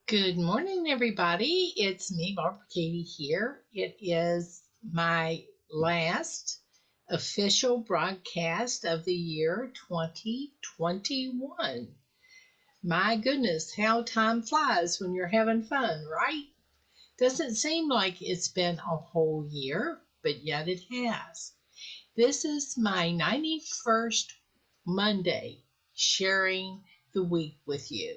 Good morning, everybody. It's me, Barbara Katie here. It is my last official broadcast of the year 2021. My goodness, how time flies when you're having fun, right? Doesn't seem like it's been a whole year, but yet it has. This is my 91st Monday sharing the week with you.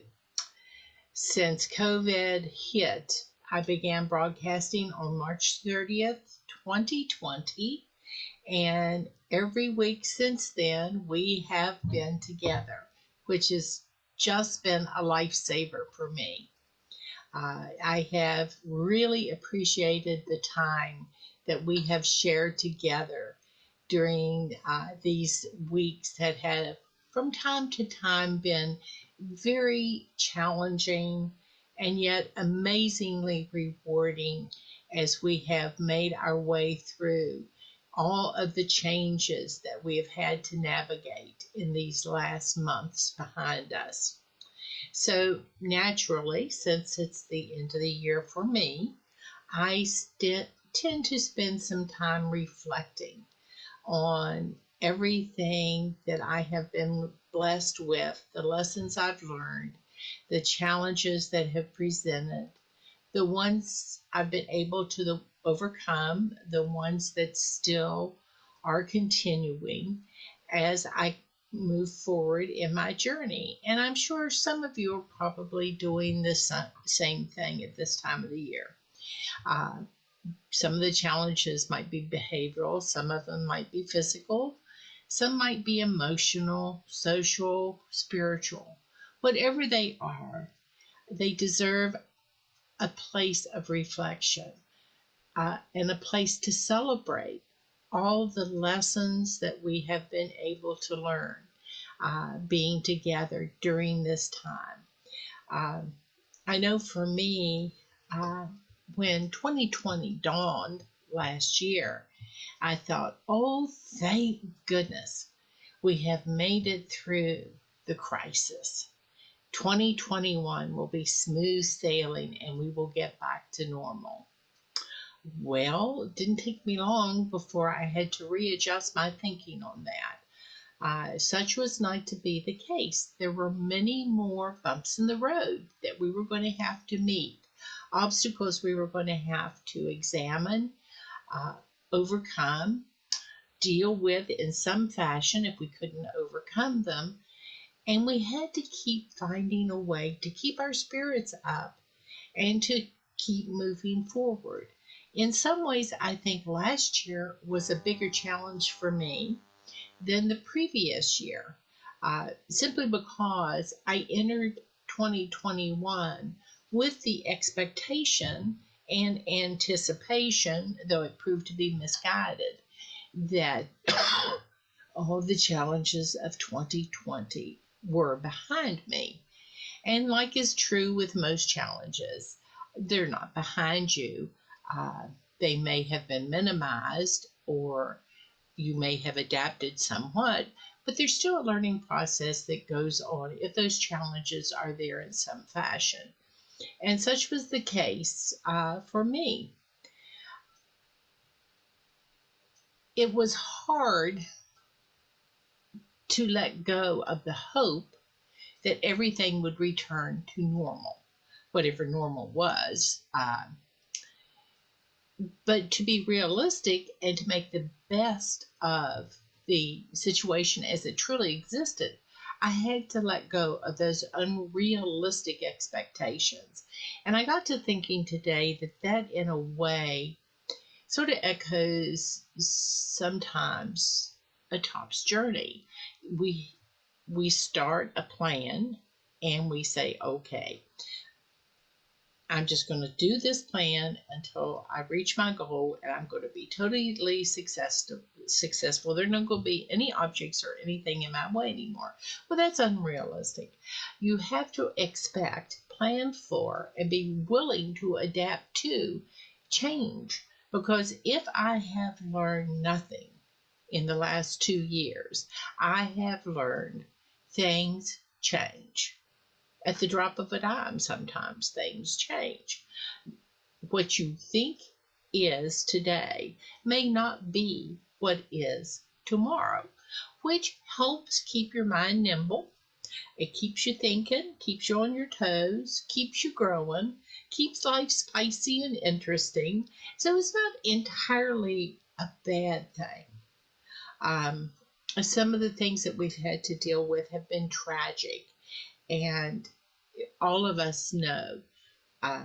Since COVID hit, I began broadcasting on March 30th, 2020, and every week since then we have been together, which has just been a lifesaver for me. I have really appreciated the time that we have shared together during these weeks that have, from time to time, been very challenging and yet amazingly rewarding as we have made our way through all of the changes that we have had to navigate in these last months behind us. So, naturally, since it's the end of the year for me, I tend to spend some time reflecting on everything that I have been blessed with, the lessons I've learned, the challenges that have presented, the ones I've been able to overcome, the ones that still are continuing as I move forward in my journey. And I'm sure some of you are probably doing the same thing at this time of the year. Some of the challenges might be behavioral, some of them might be physical, some might be emotional, social, spiritual. Whatever they are, they deserve a place of reflection and a place to celebrate all the lessons that we have been able to learn being together during this time. I know for me, when 2020 dawned last year, I thought, oh, thank goodness we have made it through the crisis. 2021 will be smooth sailing and we will get back to normal. Well, it didn't take me long before I had to readjust my thinking on that. Such was not to be the case. There were many more bumps in the road that we were going to have to meet, obstacles we were going to have to examine, overcome, deal with in some fashion if we couldn't overcome them. And we had to keep finding a way to keep our spirits up and to keep moving forward. In some ways, I think last year was a bigger challenge for me than the previous year, simply because I entered 2021 with the expectation and anticipation, though it proved to be misguided, that all the challenges of 2020 were behind me. And like is true with most challenges, they're not behind you. They may have been minimized or you may have adapted somewhat, but there's still a learning process that goes on if those challenges are there in some fashion. And such was the case for me. It was hard to let go of the hope that everything would return to normal, whatever normal was. But to be realistic and to make the best of the situation as it truly existed, I had to let go of those unrealistic expectations. And I got to thinking today that in a way sort of echoes sometimes a top's journey. We start a plan and we say, okay, I'm just going to do this plan until I reach my goal and I'm going to be totally successful. There are not going to be any objects or anything in my way anymore. Well, that's unrealistic. You have to expect, plan for, and be willing to adapt to change. Because if I have learned nothing in the last 2 years, I have learned things change. At the drop of a dime, sometimes things change. What you think is today may not be what is tomorrow, which helps keep your mind nimble. It keeps you thinking, keeps you on your toes, keeps you growing, keeps life spicy and interesting. So it's not entirely a bad thing. Um, some of the things that we've had to deal with have been tragic, and all of us know uh,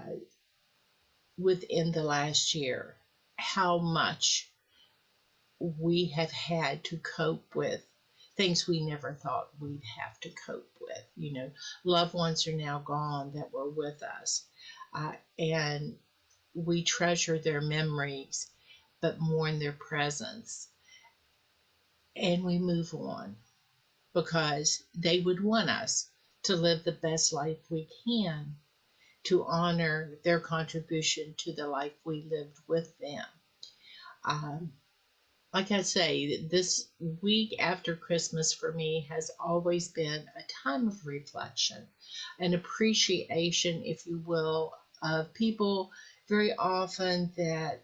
within the last year how much we have had to cope with things we never thought we'd have to cope with. Loved ones are now gone that were with us, and we treasure their memories but mourn their presence, and we move on because they would want us to live the best life we can to honor their contribution to the life we lived with them. Um, like I say, this week after Christmas for me has always been a time of reflection, an appreciation, if you will, of people very often that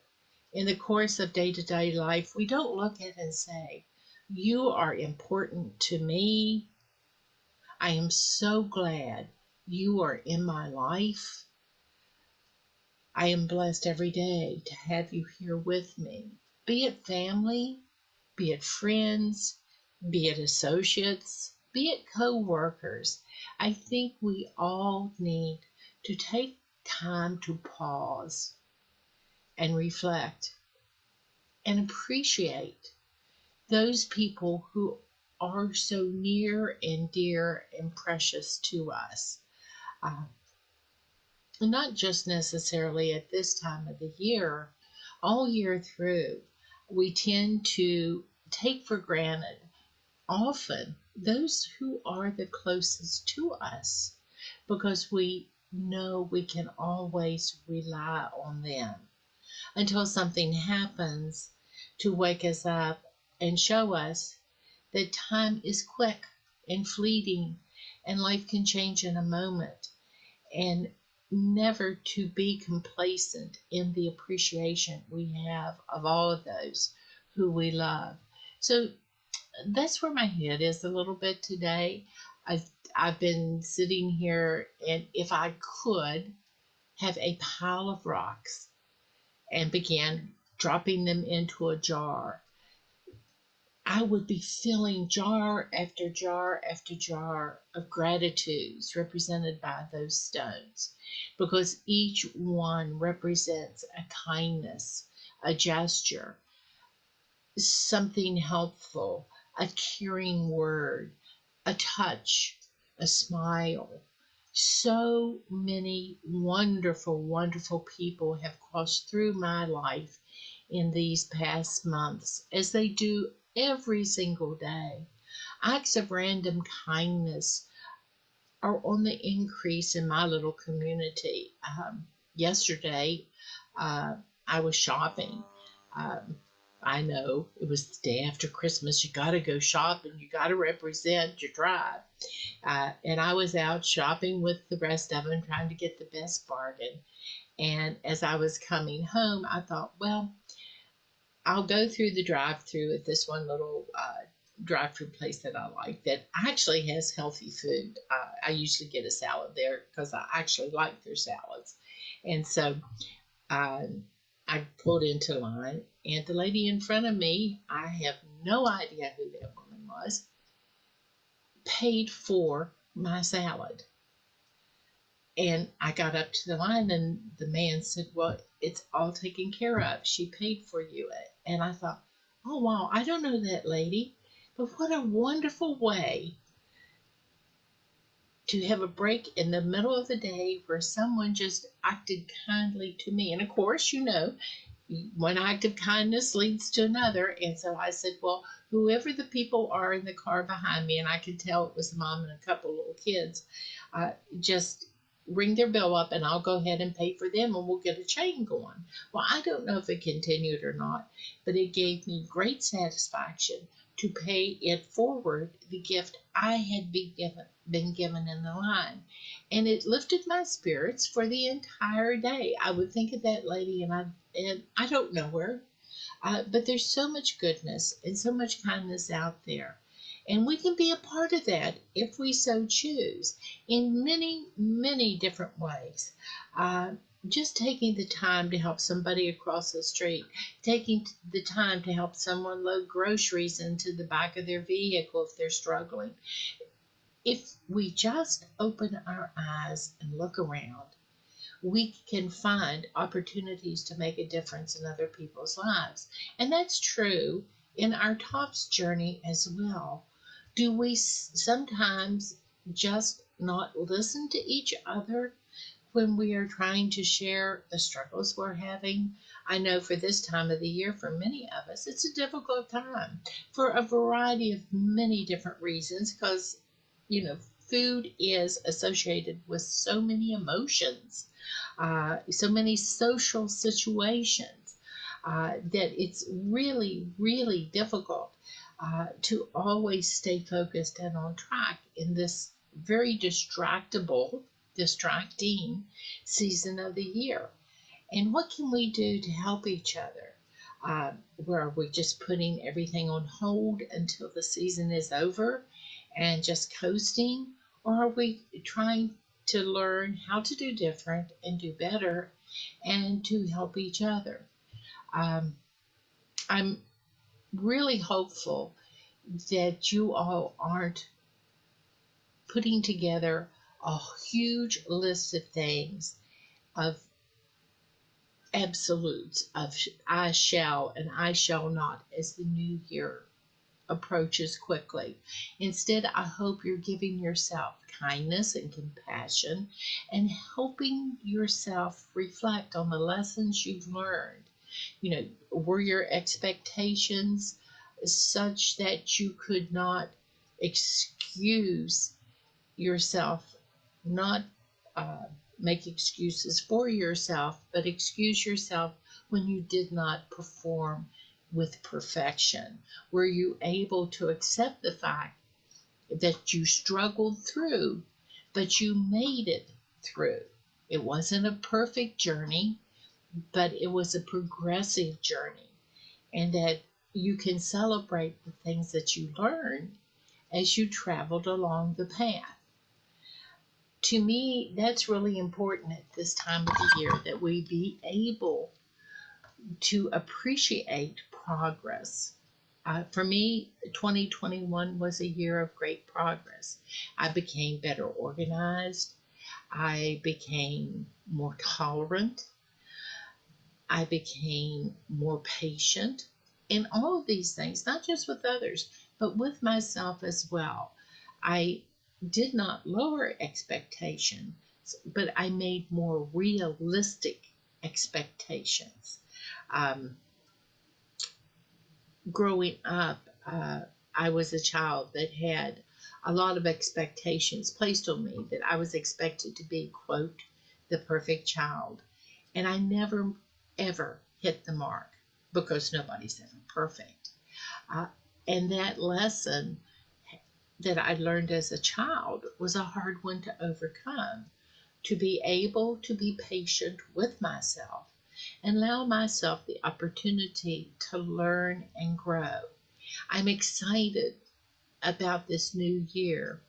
in the course of day to day life, we don't look at and say, "You are important to me. I am so glad you are in my life. I am blessed every day to have you here with me." Be it family, be it friends, be it associates, be it co-workers. I think we all need to take time to pause and reflect and appreciate those people who are so near and dear and precious to us. Uh, Not just necessarily at this time of the year, all year through, we tend to take for granted often those who are the closest to us because we know we can always rely on them until something happens to wake us up and show us that time is quick and fleeting and life can change in a moment, and never to be complacent in the appreciation we have of all of those who we love. So that's where my head is a little bit today. I've, I've been sitting here, and if I could have a pile of rocks and began dropping them into a jar, I would be filling jar after jar after jar of gratitudes represented by those stones because each one represents a kindness, a gesture, something helpful, a caring word, a touch, a smile. So many wonderful, wonderful people have crossed through my life in these past months, as they do every single day. Acts of random kindness are on the increase in my little community. Yesterday, uh, I was shopping. Um, I know it was the day after Christmas. You got to go shopping. You got to represent your tribe. And I was out shopping with the rest of them, trying to get the best bargain. And as I was coming home, I thought, well, I'll go through the drive-through at this one little drive-through place that I like that actually has healthy food. I usually get a salad there because I actually like their salads. And so I pulled into line, and the lady in front of me, I have no idea who that woman was, paid for my salad. And I got up to the line, and the man said, "Well, it's all taken care of. She paid for you." And I thought, oh, wow, I don't know that lady, but what a wonderful way to have a break in the middle of the day where someone just acted kindly to me. And of course, one act of kindness leads to another. And so I said, well, whoever the people are in the car behind me, and I could tell it was a mom and a couple of little kids, just ring their bill up and I'll go ahead and pay for them and we'll get a chain going. Well, I don't know if it continued or not, but it gave me great satisfaction to pay it forward, the gift I had been given in the line. And it lifted my spirits for the entire day. I would think of that lady, and I don't know her, but there's so much goodness and so much kindness out there. And we can be a part of that if we so choose in many, many different ways. Uh, just taking the time to help somebody across the street, taking the time to help someone load groceries into the back of their vehicle if they're struggling. If we just open our eyes and look around, we can find opportunities to make a difference in other people's lives. And that's true in our TOPS journey as well. Do we sometimes just not listen to each other when we are trying to share the struggles we're having? I know for this time of the year, for many of us, it's a difficult time for a variety of many different reasons because, food is associated with so many emotions, so many social situations, that it's really, really difficult to always stay focused and on track in this very distracting season of the year. And what can we do to help each other? Where are we just putting everything on hold until the season is over and just coasting? Or are we trying to learn how to do different and do better and to help each other? I'm really hopeful that you all aren't putting together a huge list of things, of absolutes, of I shall and I shall not as the new year approaches quickly. Instead, I hope you're giving yourself kindness and compassion and helping yourself reflect on the lessons you've learned. Were your expectations such that you could not excuse yourself, not make excuses for yourself, but excuse yourself when you did not perform with perfection? Were you able to accept the fact that you struggled through, but you made it through? It wasn't a perfect journey, but it was a progressive journey, and that you can celebrate the things that you learned as you traveled along the path. To me, that's really important at this time of the year, that we be able to appreciate progress. For me, 2021 was a year of great progress. I became better organized. I became more tolerant. I became more patient. And all of these things, not just with others, but with myself as well. I did not lower expectations, but I made more realistic expectations. Growing up, I was a child that had a lot of expectations placed on me, that I was expected to be, quote, the perfect child. And I never, ever hit the mark because nobody's ever perfect. And that lesson that I learned as a child was a hard one to overcome, to be able to be patient with myself and allow myself the opportunity to learn and grow. I'm excited about this new year.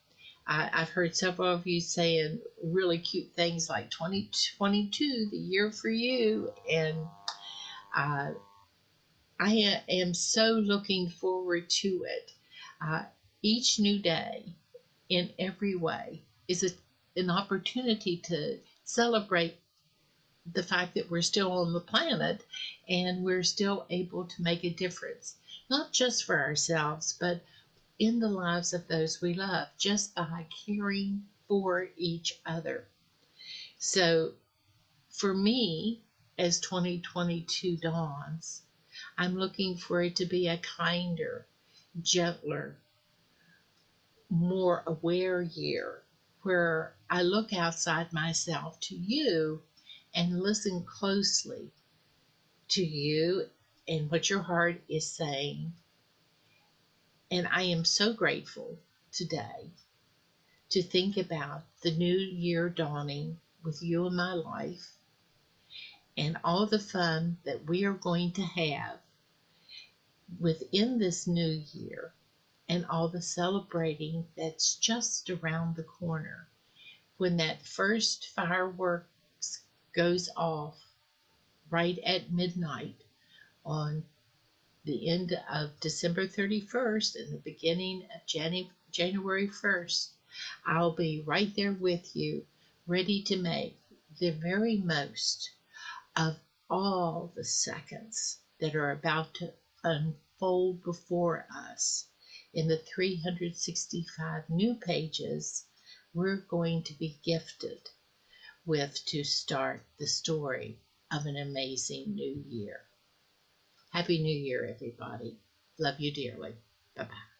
I've heard several of you saying really cute things like 2022, the year for you. And I am so looking forward to it. Each new day, in every way, is an opportunity to celebrate the fact that we're still on the planet and we're still able to make a difference, not just for ourselves, but in the lives of those we love, just by caring for each other. So for me, as 2022 dawns, I'm looking for it to be a kinder, gentler, more aware year, where I look outside myself to you and listen closely to you and what your heart is saying, And I am so grateful today to think about the new year dawning with you in my life and all the fun that we are going to have within this new year and all the celebrating that's just around the corner when that first fireworks goes off right at midnight on the end of December 31st and the beginning of January 1st. I'll be right there with you, ready to make the very most of all the seconds that are about to unfold before us in the 365 new pages we're going to be gifted with to start the story of an amazing new year. Happy New Year, everybody. Love you dearly. Bye-bye.